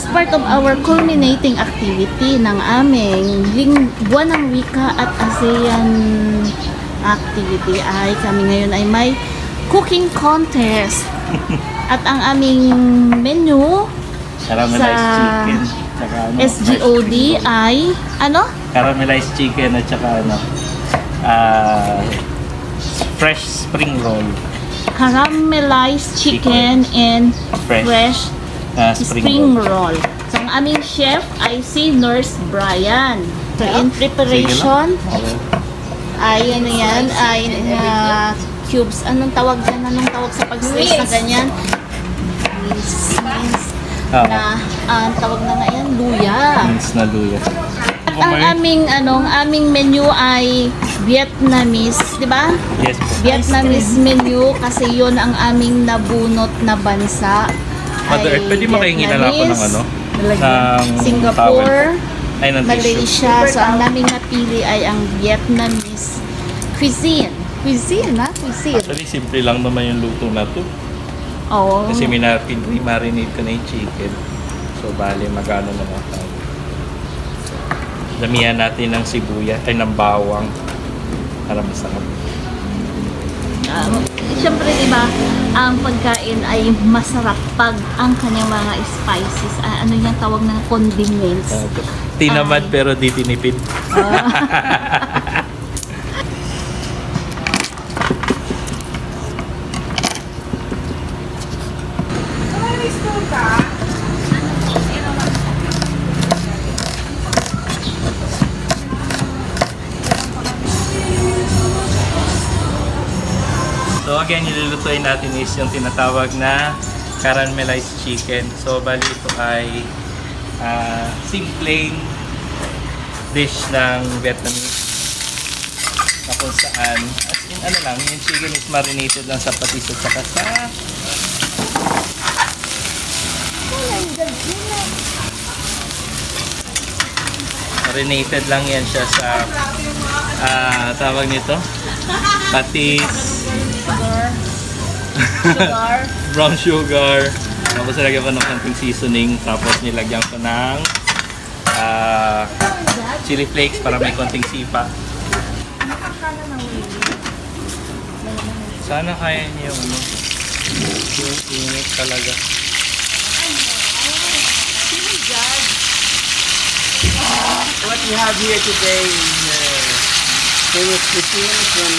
as part of our culminating activity ng aming buwan ng wika at ASEAN activity ay kami ngayon ay may cooking contest. At ang aming menu Caramelized chicken. Tsaka ano, SGOD ay ano? Caramelized chicken at saka ano, fresh spring roll. Caramelized chicken and fresh spring roll. So, ang aming chef ay si Nurse Brian. So, in preparation, ay ano yan, ay cubes. Anong tawag dyan? Anong tawag sa pag-slice na ganyan? Mince. Na, ang tawag na nga yan, luya. Mince na luya. At ang aming menu ay Vietnamese, di ba? Yes po. Vietnamese menu kasi yon ang aming nabunot na bansa. Mother Earth, pwede makahingi na lang ako ng ano? Ng Singapore, ay, ng Malaysia. So, ang naming napili ay ang Vietnamese cuisine. Cuisine, ha? Cuisine. Actually, simple lang naman yung luto na to. Oo. Kasi marinate ko na yung chicken. So, bali, magano naman tayo. Damihan natin ng sibuyas, ay ng bawang. Para masarap. Siyempre, diba, ang pagkain ay masarap pag ang kanyang mga spices, ano yung tawag ng condiments. Tinamad pero di tinipid. So again, nilulutuin natin is yung tinatawag na caramelized chicken. So bali ito ay simpleng dish ng Vietnamese na kung saan as in ano lang, yung chicken is marinated lang sa patis at saka sa marinated lang yan siya sa tawag nito patis, Sugar. brown sugar, tapos nilagyan ko ng konting seasoning, tapos nilagyan ko ng chili flakes para may konting sipa. Sana kaya niyo ano, yung init talaga. What we have here today is famous cuisine from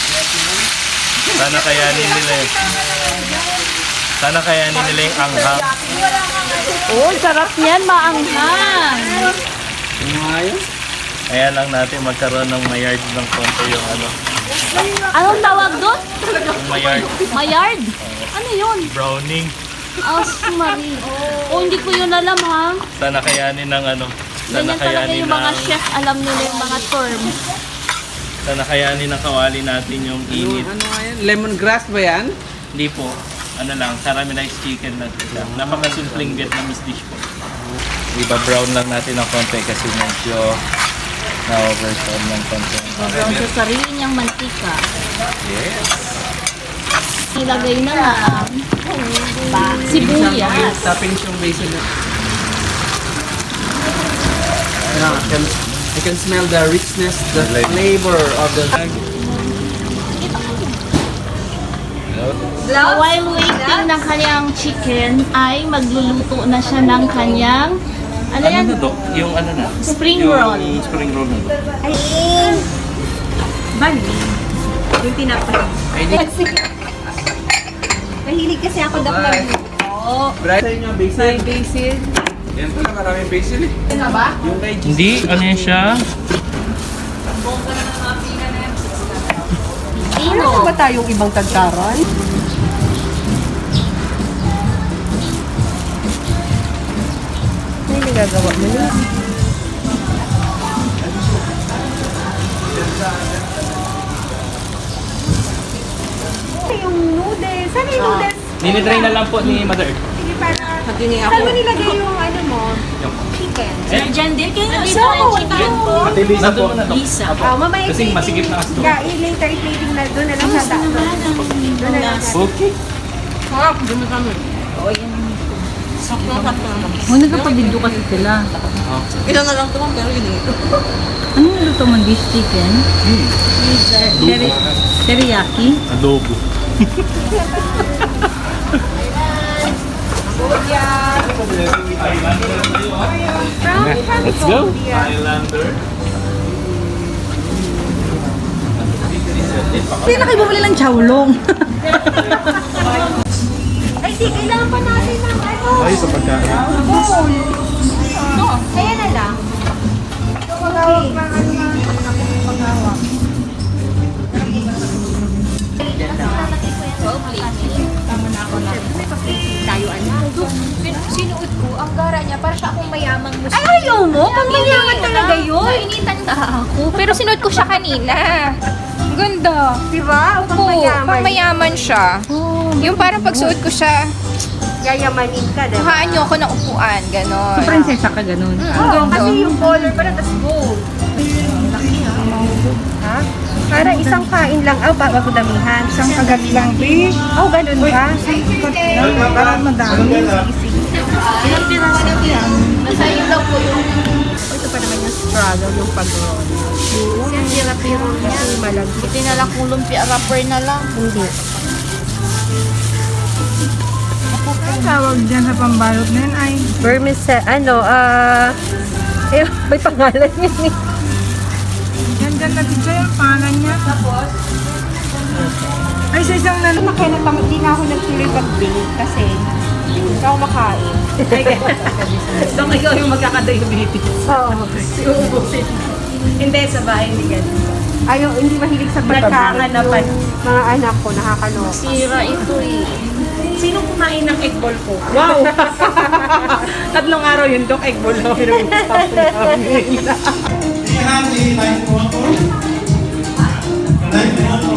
Vietnam. Sana kayanin nila eh. Sana kayanin nila yung anghang. Oh, sarap niyan, maanghang. Ngayon? Kaya lang natin magkaroon ng mayard ng konti yung ano. Anong tawag doon? Yung mayard. Mayard? Ano yun? Browning. Marie. Oh, hindi ko yun alam, ha? Sana kayanin ng ano. Sana Ganyan talaga kayanin yung mga ng... chef, alam nila yung mga terms. Sana kayanin ng kawali natin yung init. Ano nga yan? Lemongrass ba yan? Hindi po. Ano lang, caramelized chicken lang siya. Napakasimpleng Vietnamese dish po. Iba-brown lang natin ng konti kasi medyo na-overstorm ng konti. Brown sa sarili niyang mantika. Yes. Ilagay na lang sibuyas. Toppings yung basil. I can smell the richness, the flavor of the... While waiting ng kanyang chicken, ay magluluto na siya ng kanyang ano yan? Ano na, Dok? Yung ano na? Spring yung roll. Spring roll na, Dok. Ay, bali. Yung tinapay. Mahilig kasi ako daklag. Oo. Bright sa inyo, basil. May basil. Yan pala, maraming basil eh. Ano ba? Yung kay Hindi, ano yan siya? Ano ba tayong ibang tagkaran? Ano yung nagagawa mo niya? Yung noodles. Saan yung noodles? Ninitry na lang po ni Mother. Sige, para... Patingin Saan mo nilagay yung ano mo? Chicken. Diyan din kayo Nandito yung chicken ko. Ate Lisa po. Lisa. Mamaya Kasi masigip na kasi to. later i-plating na doon na lang sa taas. Doon na lang sa Okay. Sarap, dumi kami. Oh, nagkapag-video kasi sila. Ilan na lang ito, pero yun eh. Ano yung luto mo? This chicken? Teriyaki? Adobo. Let's go. Highlander. Hindi na kayo bumili ng chowlong. Ay, di, kailangan pa natin ng ano. Ay, sa pagkain. Bowl. No, kaya na lang. Pagawag pa, ano nga. Pagawag. Tayo, ano? Sinuot ko, ang gara niya, para siya akong mayamang Muslim. Ay, ayaw mo? Pangmayaman talaga yun. Nainitan na ako, pero sinuot ko siya kanina. Ang ganda. Diba? O Oo, pangmayaman. pangmayaman siya. Yung parang pagsuot ko siya, Yayamanin ka, diba? kuhaan niyo ako ng upuan, gano'n. So, prinsesa ka ganun. Oo, kasi yung color pala, tas gold. Ha? Para isang kain lang, bago damihan. Isang kagat lang, B. Oh, ganun ba? Parang madami. Ilang piraso yan? Masaya lang po yung Ito pa naman yung struggle, yung pag-roll. Ang hirap-hirap niya. Kasi malagkit. Ito na lang kung lumpia wrapper na lang. Hindi. Ang tawag dyan sa pambalot na yun ay may pangalan yun eh. dyan na dito yung pangalan niya. Tapos? Ay, sa isang Hindi na ako nagtuloy mag-bake kasi hindi ako makain. Doon ikaw yung magkaka-diabetes. Oo. Uubusin. Hindi, sa bahay hindi ganun. Ayaw, hindi mahilig sa pagkain. Nagkakanapan. Yung mga anak ko, nakakaloka. Sira ito eh. Sino kumain ng egg ball ko? Wow! Tatlong araw yun, Dok. Egg ball lang pinag-usapan namin. Lihat di live photo. Live photo.